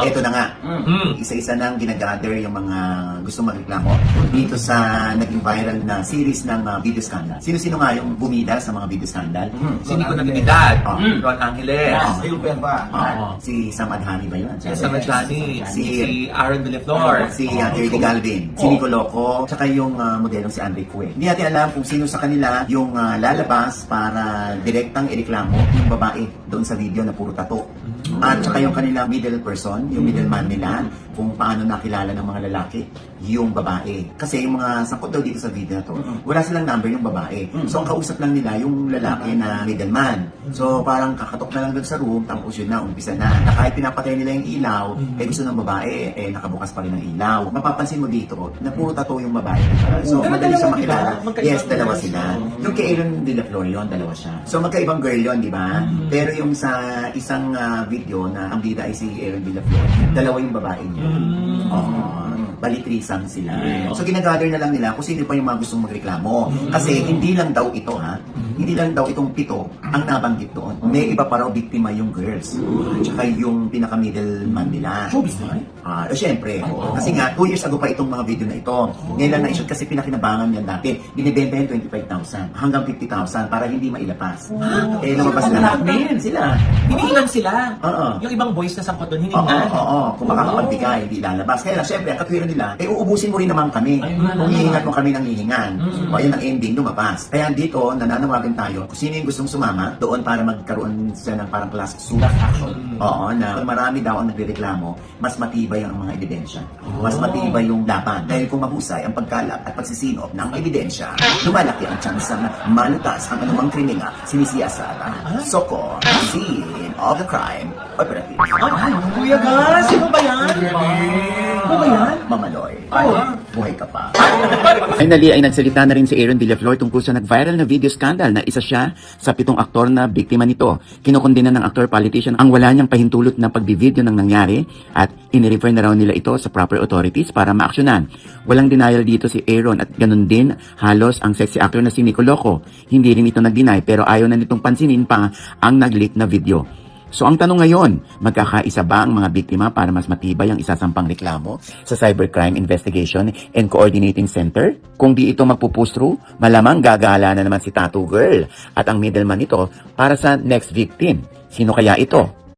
ito na nga. Isa-isa nang ginagather yung mga gusto magreklamo dito sa naging viral na series ng video scandal. Sino-sino nga yung bumida sa mga video scandal? Sino ko nagbibidag? Oh. Ron Angeles. Ayun pa. Si Sam Adhani ba yun? Si Samajani. Si Si Aaron Villaflor. si Terry Galvin, si Nico Loco, tsaka yung modelong si Andre Cue. Hindi natin alam kung sino sa kanila yung lalabas para direktang ireklamo yung babae doon sa video na puro tato. At tsaka yung kanilang middle person, yung middleman nila, kung paano nakilala ng mga lalaki yung babae. Kasi yung mga sangkot daw dito sa video na to, wala silang number yung babae. So ang kausap lang nila yung lalaki na middleman. So parang kakatok na lang doon sa room, tapos yun na, umpisa na. Na kahit pinapatay nila yung ilaw, gusto ng babae, nakabukas pa rin ang ilaw. Mapapansin mo dito, na puro tattoo yung babae. So madali siya makilala. Yes, dalawa sila. Yung kay Aaron Villaflor yun, dalawa siya. So magkaibang girl yun, di ba? Pero yung sa isang video na ang bida ay si Aaron Villaflor, dalawa yung babae niya. Balitrisang sila. So ginagather na lang nila kung sino pa yung mga gustong magreklamo. Kasi hindi lang daw ito hindi lang daw itong 7 ang nabanggit doon. May iba pa raw biktima yung girls. At saka yung pinaka-middleman nila. Showbiz na Siyempre. Kasi nga, 2 years ago pa itong mga video na ito. Ngayon lang na-issued kasi pinakinabangan yan dati. Binibenta yan 25,000 hanggang 50,000 para hindi mailapas. Lumabas na lang. Sila. Hinihingan sila. Oo. Yung ibang boys na sangkot doon, Oo, hinihingan. kung makakapagbigay, hindi lalabas. Kaya lang, syempre, ang katwiran nila, uubusin mo rin naman kami. Kung hihingat mo kami ng hihingan. O, yun ang ending, lumabas. Kaya dito, nananawagan tayo, kung sino yung gustong sumama, doon para magkaroon siya ng parang class action. Oo, na marami daw ang nagrereklamo, mas matibay ang mga ebidensya. Mas matibay yung laban. Dahil kung mahusay ang pagkalap at pagsisinop ng ebidensya, lumalaki ang tsansa na malutas ang anumang kriminal sinisiyasat. Soko, scene of the crime, operative. Kuya Gas, sino ba yan? Ano ba yan? Mamaloy. Buhay ka pa. Finally ay nagsalita na rin si Aaron Villaflor tungkol sa nag-viral na video scandal na isa siya sa 7 aktor na biktima nito. Kinukundina ng actor-politician ang wala niyang pahintulot na pagbibideo ng nangyari at inirefer na raw nila ito sa proper authorities para maaksyonan. Walang denial dito si Aaron at ganun din halos ang sexy actor na si Nico Loco. Hindi rin ito nag-deny pero ayaw na nitong pansinin pa ang nag-leak na video. So ang tanong ngayon, magkakaisa ba ang mga biktima para mas matibay ang isasampang reklamo sa Cybercrime Investigation and Coordinating Center? Kung di ito magpo-push through, malamang gagala na naman si Tattoo Girl at ang middleman nito para sa next victim. Sino kaya ito?